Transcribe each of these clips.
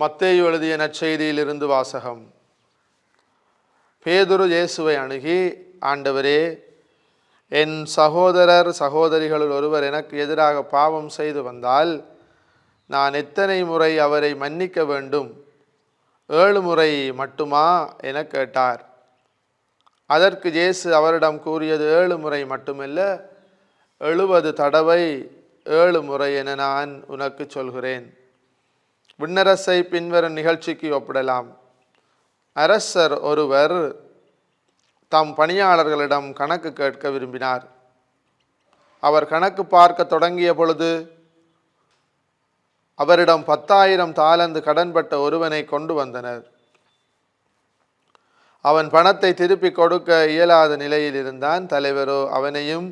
மத்தேயு எழுதிய நற்செய்தியிலிருந்து வாசகம். பேதுரு இயேசுவை அணுகி, ஆண்டவரே, என் சகோதரர் சகோதரிகளுள் ஒருவர் எனக்கு எதிராக பாவம் செய்து வந்தால் நான் எத்தனை முறை அவரை மன்னிக்க வேண்டும்? 7 முறை மட்டுமா என கேட்டார். அதற்கு இயேசு அவரிடம் கூறியது, 7 முறை மட்டுமல்ல, 70 தடவை 7 முறை என நான் உனக்கு சொல்கிறேன். விண்ணரசை பின்வரும் நிகழ்ச்சிக்கு ஒப்பிடலாம். அரசர் ஒருவர் தம் பணியாளர்களிடம் கணக்கு கேட்க விரும்பினார். அவர் கணக்கு பார்க்க தொடங்கிய பொழுது அவரிடம் 10,000 தாலந்து கடன்பட்ட ஒருவனை கொண்டு வந்தனர். அவன் பணத்தை திருப்பி கொடுக்க இயலாத நிலையில் இருந்தான். தலைவரோ அவனையும்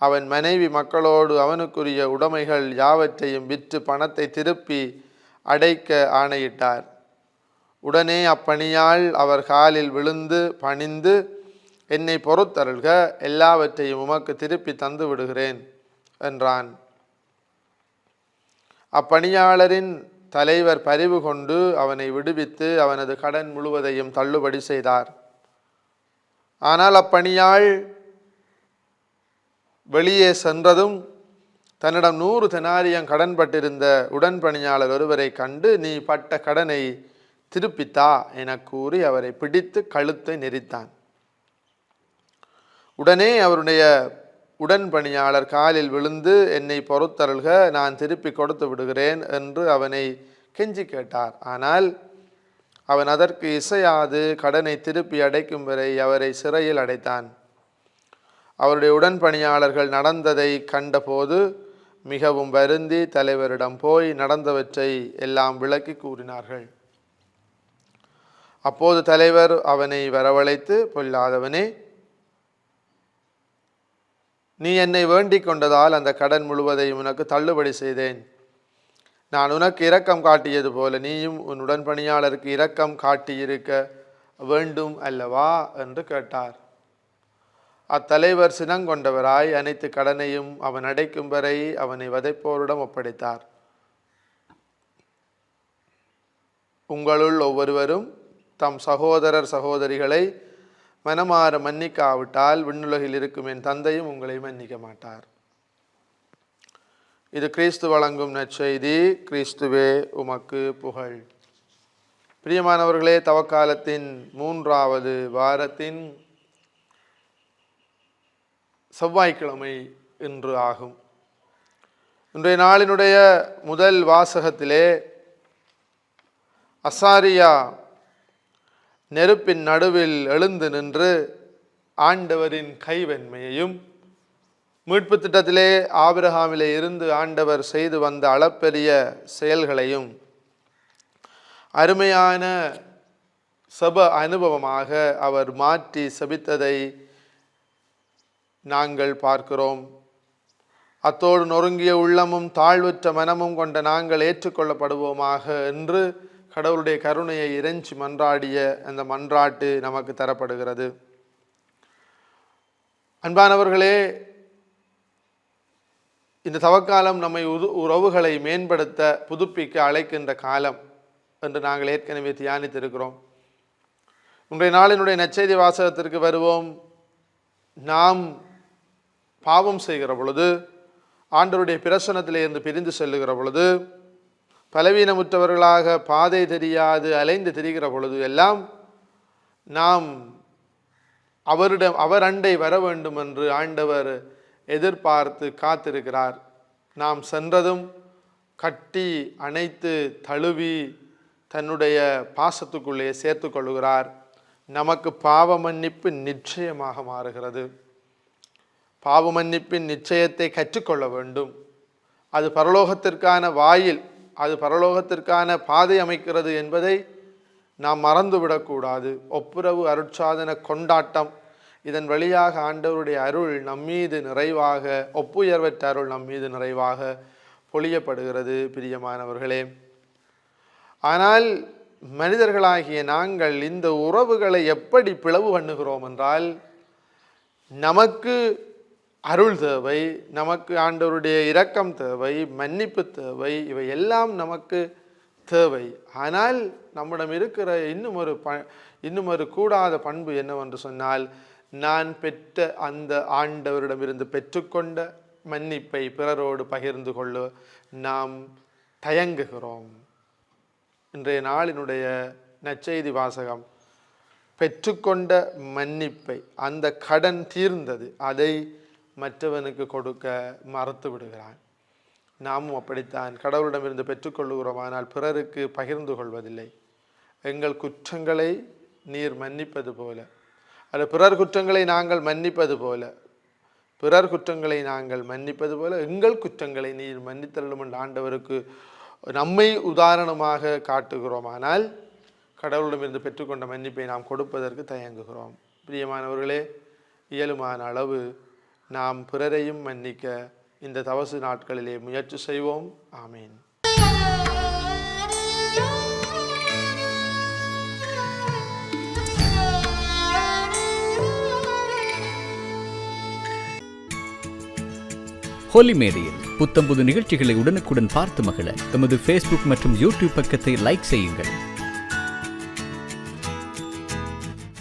அவன் மனைவி மக்களோடு அவனுக்குரிய உடைமைகள் யாவற்றையும் விற்று பணத்தை திருப்பி அடைக்க ஆணையிட்டார். உடனே அப்பணியாள் அவர் காலில் விழுந்து பணிந்து, என்னை பொறுத்தருள்க, எல்லாவற்றையும் உமக்கு திருப்பி தந்து விடுகிறேன் என்றான். அப்பணியாளரின் தலைவர் பரிவு கொண்டு அவனை விடுவித்து அவனது கடன் முழுவதையும் தள்ளுபடி செய்தார். ஆனால் அப்பணியாள் வெளியே சென்றதும் தன்னிடம் 100 தெனாரியம் கடன்பட்டிருந்த உடன்பணியாளர் ஒருவரை கண்டு, நீ பட்ட கடனை திருப்பித்தா என கூறி அவரை பிடித்து கழுத்தை நெரித்தான். உடனே அவருடைய உடன்பணியாளர் காலில் விழுந்து, என்னை பொறுத்தருள்க, நான் திருப்பி கொடுத்து விடுகிறேன் என்று அவனை கெஞ்சி கேட்டார். ஆனால் அவன் அதற்கு இசையாது கடனை திருப்பி அடைக்கும் வரை அவரை சிறையில் அடைத்தான். அவருடைய உடன்பணியாளர்கள் நடந்ததை கண்டபோது மிகவும் வருந்தி தலைவரிடம் போய் நடந்தவற்றை எல்லாம் விளக்கி கூறினார்கள். அப்போது தலைவர் அவனை வரவழைத்து, பொல்லாதவனே, நீ என்னை வேண்டிக் கொண்டதால் அந்த கடன் முழுவதையும் உனக்கு தள்ளுபடி செய்தேன். நான் உனக்கு இரக்கம் காட்டியது போல நீயும் உன் உடன்பணியாளருக்கு இரக்கம் காட்டியிருக்க வேண்டும் அல்லவா என்று கேட்டார். அத்தலைவர் சினங்கொண்டவராய் அனைத்து கடனையும் அவன் அடைக்கும் வரை அவனை வதைப்போரிடம் ஒப்படைத்தார். உங்களுள் ஒவ்வொருவரும் தம் சகோதரர் சகோதரிகளை மனமாற மன்னிக்காவிட்டால் விண்ணுலகில் இருக்கும் என் தந்தையும் உங்களை மன்னிக்க மாட்டார். இது கிறிஸ்து வழங்கும் நற்செய்தி. கிறிஸ்துவே உமக்கு புகழ். பிரியமானவர்களே, தவக்காலத்தின் 3வது வாரத்தின் செவ்வாய்க்கிழமை இன்று ஆகும். இன்றைய நாளினுடைய முதல் வாசகத்திலே அசாரியா நெருப்பின் நடுவில் எழுந்து நின்று ஆண்டவரின் கைவன்மையையும், மீட்பு திட்டத்திலே ஆபிரகாமிலே இருந்து ஆண்டவர் செய்து வந்த அளப்பெரிய செயல்களையும் அருமையான சப அனுபவமாக அவர் மாற்றி செபித்ததை நாங்கள் பார்க்கிறோம். அத்தோடு நொறுங்கிய உள்ளமும் தாழ்வுற்ற மனமும் கொண்ட நாங்கள் ஏற்றுக்கொள்ளப்படுவோமாக என்று கடவுளுடைய கருணையை இறைஞ்சி மன்றாடிய அந்த மன்றாட்டு நமக்கு தரப்படுகிறது. அன்பானவர்களே, இந்த தவக்காலம் நம்மை உறவுகளை மேம்படுத்த புதுப்பிக்க அழைக்கின்ற காலம் என்று நாங்கள் ஏற்கனவே தியானித்திருக்கிறோம். இன்றைய நாளினுடைய நற்செய்தி வாசகத்திற்கு வருவோம். நாம் பாவம் செய்கிற பொழுது, ஆண்டவருடைய பிரசன்னத்திலே இருந்து பிரிந்து செல்லுகிற பொழுது, பலவீனமுற்றவர்களாக பாதை தெரியாது அலைந்து திரிகிற பொழுது எல்லாம் நாம் அவர் அண்டை வர வேண்டும் என்று ஆண்டவர் எதிர்பார்த்து காத்திருக்கிறார். நாம் சென்றதும் கட்டி அணைத்து தழுவி தன்னுடைய பாசத்துக்குள்ளே சேர்த்து கொள்ளுகிறார். நமக்கு பாவ மன்னிப்பு நிச்சயமாக மாறுகிறது. பாவ மன்னிப்பின் நிச்சயத்தை கற்றுக்கொள்ள வேண்டும். அது பரலோகத்திற்கான வாயில், அது பரலோகத்திற்கான பாதை அமைக்கிறது என்பதை நாம் மறந்துவிடக்கூடாது. ஒப்புரவு அருட்சாதன கொண்டாட்டம், இதன் வழியாக ஆண்டவருடைய அருள் நம்மீது நிறைவாக, ஒப்புயர்வற்ற அருள் நம்மீது நிறைவாக பொழியப்படுகிறது. பிரியமானவர்களே, ஆனால் மனிதர்களாகிய நாங்கள் இந்த உறவுகளை எப்படி பிளவு பண்ணுகிறோம் என்றால், நமக்கு அருள் தேவை, நமக்கு ஆண்டவருடைய இரக்கம் தேவை, மன்னிப்பு தேவை, இவை எல்லாம் நமக்கு தேவை. ஆனால் நம்மிடம் இருக்கிற இன்னும் ஒரு கூடாத பண்பு என்னவென்று சொன்னால், நான் பெற்ற அந்த ஆண்டவரிடமிருந்து பெற்றுக்கொண்ட மன்னிப்பை பிறரோடு பகிர்ந்து கொள்ள நாம் தயங்குகிறோம். இன்றைய நாளினுடைய நற்செய்தி வாசகம், பெற்றுக்கொண்ட மன்னிப்பை, அந்த கடன் தீர்ந்தது, அதை மற்றவனுக்கு கொடுக்க மறுத்து விடுகிறான். நாமும் அப்படித்தான் கடவுளிடமிருந்து பெற்றுக்கொள்ளுகிறோம், ஆனால் பிறருக்கு பகிர்ந்து கொள்வதில்லை. எங்கள் குற்றங்களை நீர் மன்னிப்பது போல, அல்ல பிறர் குற்றங்களை நாங்கள் மன்னிப்பது போல, எங்கள் குற்றங்களை நீர் மன்னித்தருளும் என்ற ஆண்டவருக்கு நம்மை உதாரணமாக காட்டுகிறோம். ஆனால் கடவுளிடமிருந்து பெற்றுக்கொண்ட மன்னிப்பை நாம் கொடுப்பதற்கு தயங்குகிறோம். பிரியமானவர்களே, இயலுமான அளவு நாம் பிறரையும் மன்னிக்க இந்த தவசு நாட்களிலே முயற்சி செய்வோம். ஆமீன். ஹோலி மேடையில் புத்தம்புது நிகழ்ச்சிகளை உடனுக்குடன் பார்த்து மகிழ எமது ஃபேஸ்புக் மற்றும் யூடியூப் பக்கத்தை லைக் செய்யுங்கள்.